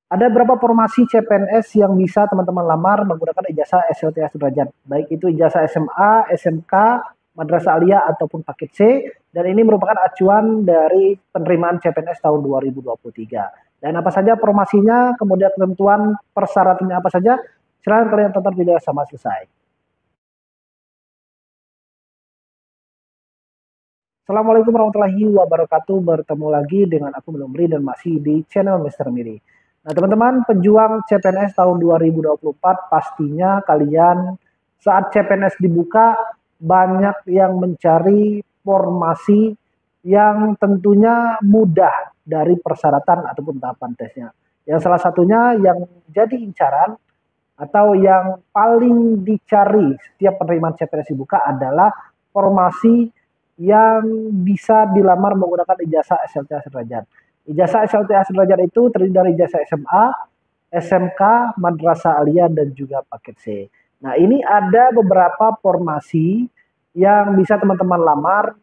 Ada berapa formasi CPNS yang bisa teman-teman lamar menggunakan ijazah SLTA sederajat, baik itu ijazah SMA, SMK, Madrasah Aliyah ataupun paket C, dan ini merupakan acuan dari penerimaan CPNS tahun 2023. Dan apa saja formasinya, kemudian ketentuan persyaratannya apa saja, silahkan kalian tonton video sampai selesai. Assalamualaikum warahmatullahi wabarakatuh. Bertemu lagi dengan aku Miri dan masih di channel Mr. Miri. Nah, teman-teman, pejuang CPNS tahun 2024 pastinya kalian saat CPNS dibuka banyak yang mencari formasi yang tentunya mudah dari persyaratan ataupun tahapan tesnya. Yang salah satunya yang jadi incaran atau yang paling dicari setiap penerimaan CPNS dibuka adalah formasi yang bisa dilamar menggunakan ijazah SLTA sederajat. Ijazah SLTA sederajat itu terdiri dari ijazah SMA, SMK, Madrasah Aliyah, dan juga paket C. Nah, ini ada beberapa formasi yang bisa teman-teman lamar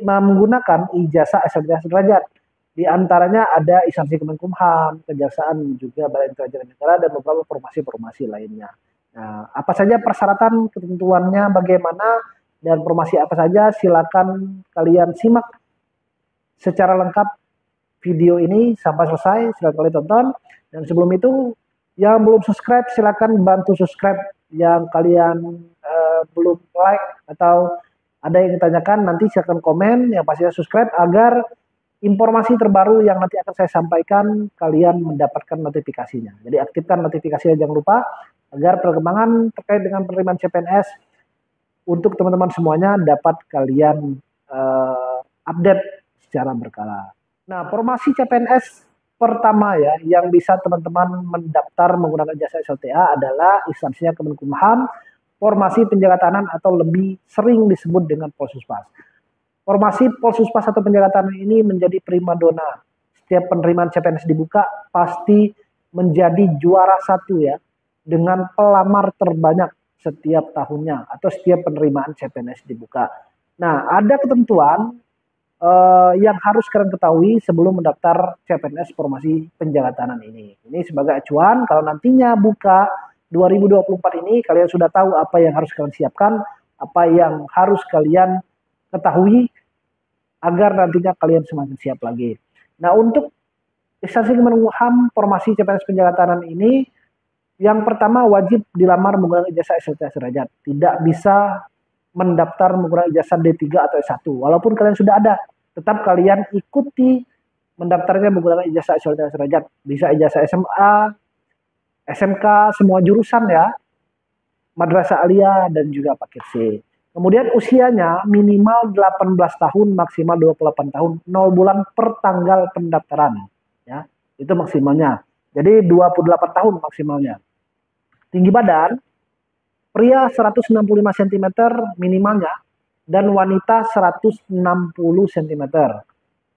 menggunakan ijazah SLTA sederajat. Di antaranya ada instansi Kemenkumham, Kejaksaan, juga Badan Intelijen Negara, dan beberapa formasi-formasi lainnya. Nah, apa saja persyaratan, ketentuannya bagaimana, dan formasi apa saja, silakan kalian simak secara lengkap video ini sampai selesai, silakan kalian tonton. Dan sebelum itu, yang belum subscribe silakan bantu subscribe, yang kalian belum like atau ada yang ditanyakan nanti silakan komen, yang pastinya subscribe agar informasi terbaru yang nanti akan saya sampaikan kalian mendapatkan notifikasinya. Jadi aktifkan notifikasinya, jangan lupa, agar perkembangan terkait dengan penerimaan CPNS untuk teman-teman semuanya dapat kalian update secara berkala. Nah, formasi CPNS pertama ya yang bisa teman-teman mendaftar menggunakan jasa SLTA adalah instansinya Kemenkumham, formasi penjaga tahanan atau lebih sering disebut dengan Polsuspas. Formasi Polsuspas atau penjaga tahanan ini menjadi primadona. Setiap penerimaan CPNS dibuka pasti menjadi juara satu ya, dengan pelamar terbanyak setiap tahunnya atau setiap penerimaan CPNS dibuka. Nah, ada ketentuan yang harus kalian ketahui sebelum mendaftar CPNS formasi penjaga tahanan ini. Ini sebagai acuan kalau nantinya buka 2024 ini kalian sudah tahu apa yang harus kalian siapkan, apa yang harus kalian ketahui agar nantinya kalian semakin siap lagi. Nah, untuk instansi Kemenkumham formasi CPNS penjaga tahanan ini, yang pertama wajib dilamar menggunakan ijazah SLTA sederajat. Tidak bisa mendaftar menggunakan ijazah D3 atau S1. Walaupun kalian sudah ada, tetap kalian ikuti mendaftarnya menggunakan ijazah SLTA sederajat. Bisa ijazah SMA, SMK, semua jurusan ya, Madrasah Aliyah, dan juga paket C. Kemudian usianya minimal 18 tahun, maksimal 28 tahun, 0 bulan per tanggal pendaftaran. Ya, itu maksimalnya. Jadi 28 tahun maksimalnya. Tinggi badan, pria 165 cm minimalnya, dan wanita 160 cm.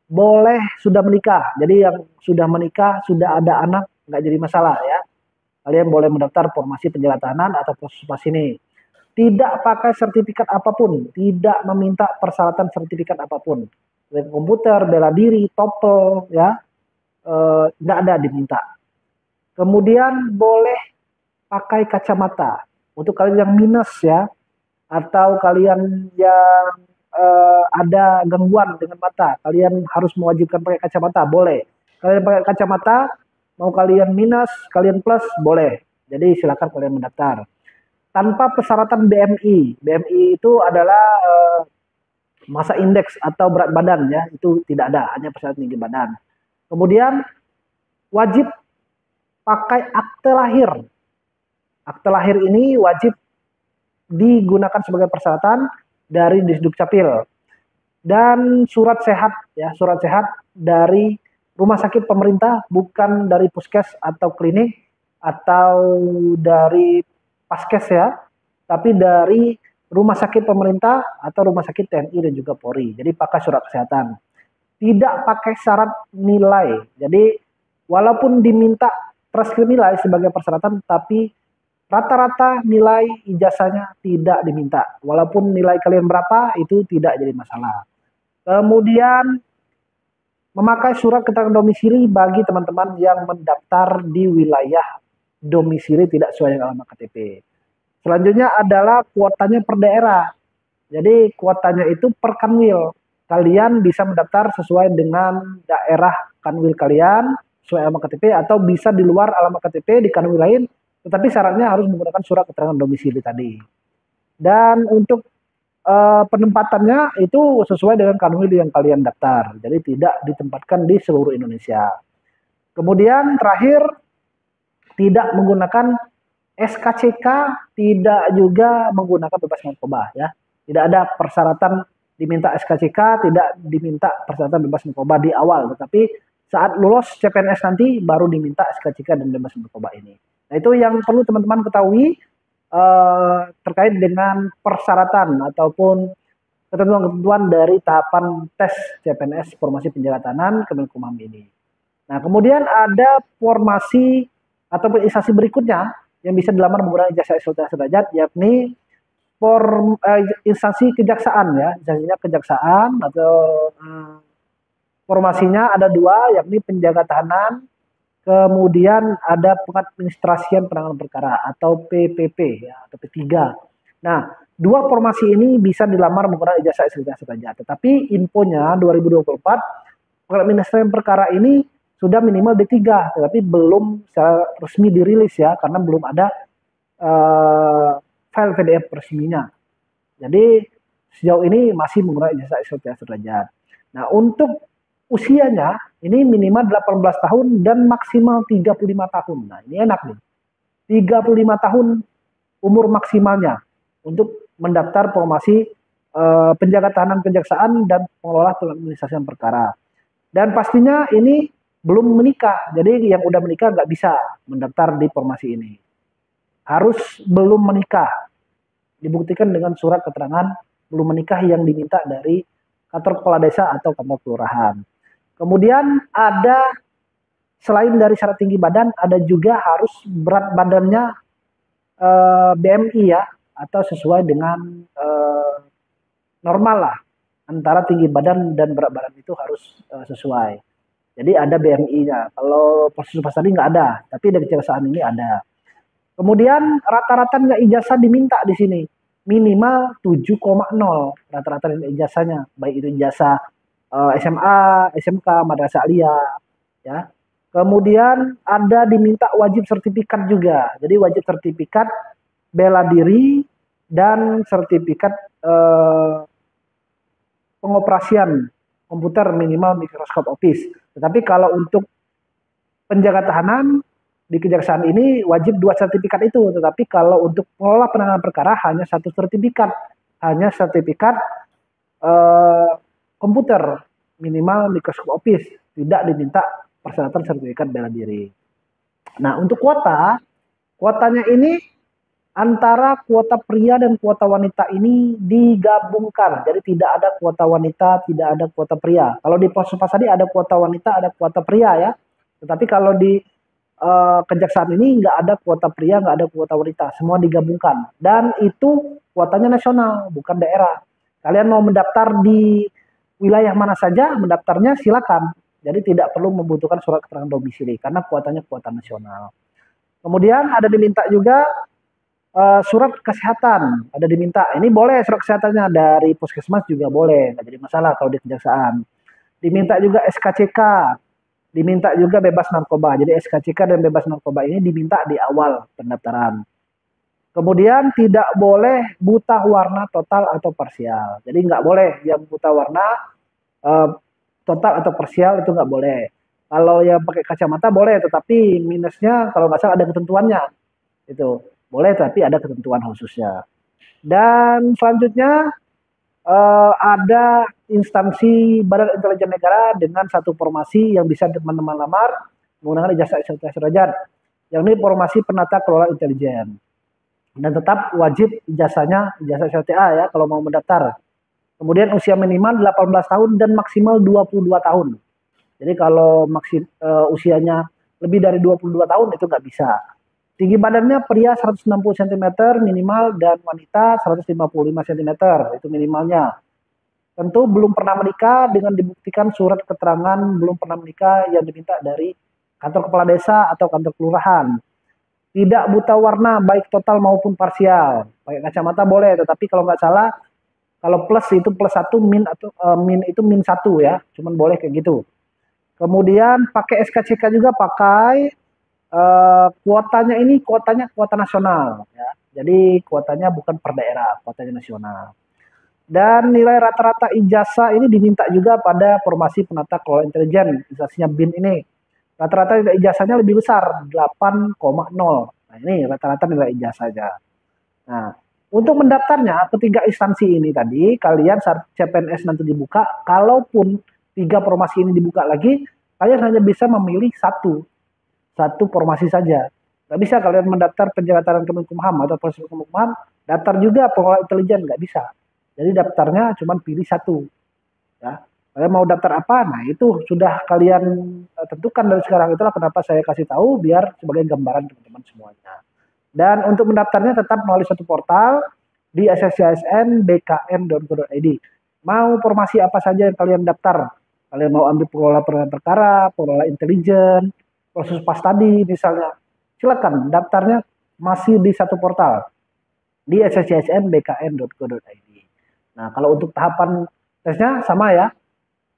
Boleh sudah menikah, jadi yang sudah menikah, sudah ada anak, nggak jadi masalah ya. Kalian boleh mendaftar formasi penjaga tahanan atau Polsuspas ini. Tidak pakai sertifikat apapun, tidak meminta persyaratan sertifikat apapun. Komputer, bela diri, TOEFL, ya, nggak ada diminta. Kemudian boleh pakai kacamata. Untuk kalian yang minus ya, atau kalian yang ada gangguan dengan mata, kalian harus mewajibkan pakai kacamata, boleh. Kalian pakai kacamata, mau kalian minus, kalian plus, boleh. Jadi silakan kalian mendaftar. Tanpa persyaratan BMI. BMI itu adalah massa indeks atau berat badan ya, itu tidak ada, hanya persyaratan tinggi badan. Kemudian wajib pakai akte lahir. Akte lahir ini wajib digunakan sebagai persyaratan dari Disduk Capil. Dan surat sehat ya, surat sehat dari rumah sakit pemerintah, bukan dari puskes atau klinik atau dari paskes ya, tapi dari rumah sakit pemerintah atau rumah sakit TNI dan juga Polri. Jadi pakai surat kesehatan. Tidak pakai syarat nilai. Jadi walaupun diminta transkrip nilai sebagai persyaratan, tapi rata-rata nilai ijazahnya tidak diminta. Walaupun nilai kalian berapa itu tidak jadi masalah. Kemudian memakai surat keterangan domisili bagi teman-teman yang mendaftar di wilayah domisili tidak sesuai dengan alamat KTP. Selanjutnya adalah kuotanya per daerah. Jadi kuotanya itu per kanwil. Kalian bisa mendaftar sesuai dengan daerah kanwil kalian, sesuai alamat KTP, atau bisa di luar alamat KTP di kanwil lain, tetapi syaratnya harus menggunakan surat keterangan domisili tadi. Dan untuk penempatannya itu sesuai dengan kanwil yang kalian daftar. Jadi tidak ditempatkan di seluruh Indonesia. Kemudian terakhir, tidak menggunakan SKCK, tidak juga menggunakan bebas narkoba ya. Tidak ada persyaratan diminta SKCK, tidak diminta persyaratan bebas narkoba di awal, tetapi saat lulus CPNS nanti baru diminta SKCK dan bebas narkoba ini. Nah, itu yang perlu teman-teman ketahui terkait dengan persyaratan ataupun ketentuan-ketentuan dari tahapan tes CPNS Formasi Penjaga Tahanan Kemenkumham ini. Nah, kemudian ada formasi ataupun instansi berikutnya yang bisa dilamar menggunakan ijazah S1 sederajat, yakni instansi kejaksaan ya, instansinya kejaksaan atau formasinya ada dua, yakni penjaga tahanan, kemudian ada pengadministrasian penanganan perkara atau PPP ya, atau P3. Nah, dua formasi ini bisa dilamar menggunakan ijazah S1 sederajat. Tetapi infonya 2024 pengadministrasian perkara ini sudah minimal D3, tetapi belum secara resmi dirilis ya, karena belum ada file PDF resminya. Jadi sejauh ini masih menggunakan ijazah S1 sederajat. Nah, untuk usianya ini minimal 18 tahun dan maksimal 35 tahun. Nah, ini enak nih. 35 tahun umur maksimalnya untuk mendaftar formasi penjaga tahanan kejaksaan dan pengelola pengadministrasian perkara. Dan pastinya ini belum menikah, jadi yang udah menikah nggak bisa mendaftar di formasi ini. Harus belum menikah, dibuktikan dengan surat keterangan belum menikah yang diminta dari kantor kepala desa atau kantor kelurahan. Kemudian ada, selain dari syarat tinggi badan, ada juga harus berat badannya BMI ya, atau sesuai dengan normal lah, antara tinggi badan dan berat badan itu harus sesuai. Jadi ada BMI-nya. Kalau proses tadi nggak ada, tapi dari kejaksaan ini ada. Kemudian rata-rata nilai ijazah diminta di sini minimal 7,0 rata-rata nilai ijazahnya, baik itu ijazah SMA, SMK, madrasah aliyah, ya. Kemudian ada diminta wajib sertifikat juga. Jadi wajib sertifikat bela diri dan sertifikat pengoperasian komputer minimal Microsoft Office. Tetapi kalau untuk penjaga tahanan di kejaksaan ini wajib 2 sertifikat itu. Tetapi kalau untuk pengelola penanganan perkara hanya 1 sertifikat. Hanya sertifikat komputer minimal Microsoft Office. Tidak diminta persyaratan sertifikat bela diri. Nah, untuk kuotanya ini antara kuota pria dan kuota wanita ini digabungkan. Jadi tidak ada kuota wanita, tidak ada kuota pria. Kalau di pos tadi ada kuota wanita, ada kuota pria ya. Tetapi kalau di kejaksaan ini nggak ada kuota pria, nggak ada kuota wanita. Semua digabungkan. Dan itu kuotanya nasional, bukan daerah. Kalian mau mendaftar di wilayah mana saja, mendaftarnya silakan. Jadi tidak perlu membutuhkan surat keterangan domisili, karena kuotanya kuota nasional. Kemudian ada diminta juga surat kesehatan, ada diminta. Ini boleh surat kesehatannya dari puskesmas juga boleh, nggak jadi masalah kalau di kejaksaan. Diminta juga SKCK, diminta juga bebas narkoba. Jadi SKCK dan bebas narkoba ini diminta di awal pendaftaran. Kemudian tidak boleh buta warna total atau parsial. Jadi nggak boleh yang buta warna total atau parsial, itu nggak boleh. Kalau yang pakai kacamata boleh, tetapi minusnya kalau nggak salah ada ketentuannya. Itu boleh, tapi ada ketentuan khususnya. Dan selanjutnya ada instansi Badan Intelijen Negara dengan 1 formasi yang bisa teman-teman lamar menggunakan ijazah S1 sederajat, yakni formasi penata kelola intelijen. Dan tetap wajib ijazahnya ijazah SLTA ya kalau mau mendaftar. Kemudian usia minimal 18 tahun dan maksimal 22 tahun. Jadi kalau usianya lebih dari 22 tahun itu nggak bisa. Tinggi badannya pria 160 cm minimal dan wanita 155 cm, itu minimalnya. tentu belum pernah menikah dengan dibuktikan surat keterangan belum pernah menikah yang diminta dari kantor kepala desa atau kantor kelurahan. Tidak buta warna baik total maupun parsial. Pakai kacamata boleh, tetapi kalau nggak salah kalau plus itu plus satu, min atau min itu min satu ya, cuman boleh kayak gitu. Kemudian pakai SKCK juga pakai kuotanya ini kuotanya kuota nasional ya. Jadi kuotanya bukan per daerah, kuotanya nasional. Dan nilai rata-rata ijazah ini diminta juga pada formasi penata kelola intelijen, ijazahnya BIN ini. Rata-rata nilai ijazahnya lebih besar, 8,0. Nah, ini rata-rata nilai ijazahnya. Nah, untuk mendaftarnya ketiga instansi ini tadi, kalian saat CPNS nanti dibuka, kalaupun tiga formasi ini dibuka lagi, kalian hanya bisa memilih satu formasi saja. Nggak bisa kalian mendaftar penjabatan Kemenkumham atau proses Kemenkumham, daftar juga pengelola intelijen, nggak bisa. Jadi daftarnya cuma pilih satu. Ya. Kalian mau daftar apa? Nah itu sudah kalian tentukan dari sekarang. Itulah kenapa saya kasih tahu biar sebagai gambaran teman-teman semuanya. Dan untuk mendaftarnya tetap melalui satu portal di sscsn.bkn.go.id. Mau formasi apa saja yang kalian daftar? Kalian mau ambil pengelola perkara, pengelola intelijen, proses pas tadi misalnya. Silakan daftarnya masih di satu portal di sscsn.bkn.go.id. Nah, kalau untuk tahapan tesnya sama ya.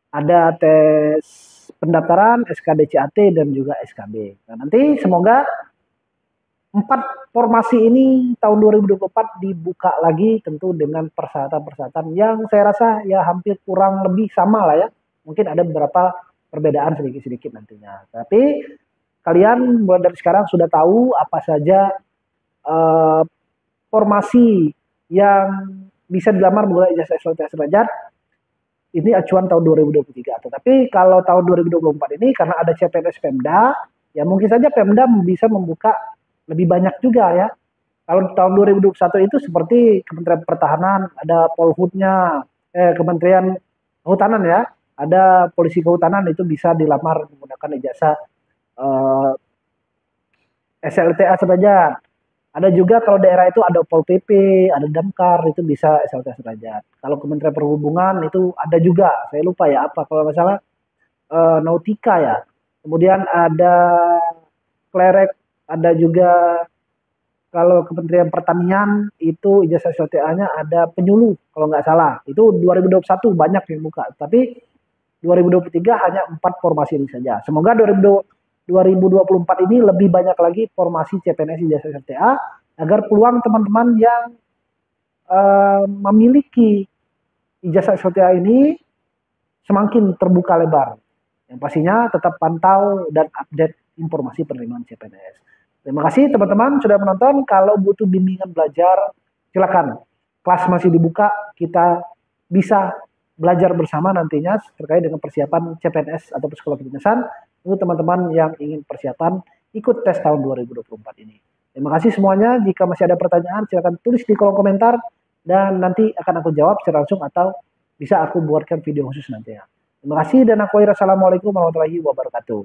Ada tes pendaftaran, SKDCAT, dan juga SKB. Nah, nanti semoga 4 formasi ini tahun 2024 dibuka lagi tentu dengan persyaratan-persyaratan yang saya rasa ya hampir kurang lebih sama lah ya. Mungkin ada beberapa perbedaan sedikit-sedikit nantinya. Tapi kalian mulai dari sekarang sudah tahu apa saja formasi yang bisa dilamar menggunakan ijazah S1 sederajat. Ini acuan tahun 2023. Tetapi kalau tahun 2024 ini karena ada CPNS Pemda, ya mungkin saja Pemda bisa membuka lebih banyak juga ya. Kalau tahun 2021 itu seperti Kementerian Pertahanan, ada Polhutnya, Kementerian Kehutanan ya, ada Polisi Kehutanan itu bisa dilamar menggunakan ijazah SLTA sederajat. Ada juga kalau daerah itu ada Pol PP, ada Damkar, itu bisa SLTA sederajat. Kalau Kementerian Perhubungan itu ada juga, saya lupa ya apa kalau nggak salah Nautika ya. Kemudian ada Klerek, ada juga kalau Kementerian Pertanian itu ijazah SLTA-nya ada penyuluh kalau nggak salah. Itu 2021 banyak yang buka, tapi 2023 hanya 4 formasi ini saja. Semoga 2024 ini lebih banyak lagi formasi CPNS ijazah SLTA agar peluang teman-teman yang memiliki ijazah SLTA ini semakin terbuka lebar. Yang pastinya tetap pantau dan update informasi penerimaan CPNS. Terima kasih teman-teman sudah menonton. Kalau butuh bimbingan belajar, silakan. Kelas masih dibuka, kita bisa belajar bersama nantinya terkait dengan persiapan CPNS atau sekolah kedinasan untuk teman-teman yang ingin persiapan ikut tes tahun 2024 ini. Terima kasih semuanya. Jika masih ada pertanyaan, silakan tulis di kolom komentar dan nanti akan aku jawab secara langsung atau bisa aku buatkan video khusus nantinya. Terima kasih dan aku Assalamualaikum warahmatullahi wabarakatuh.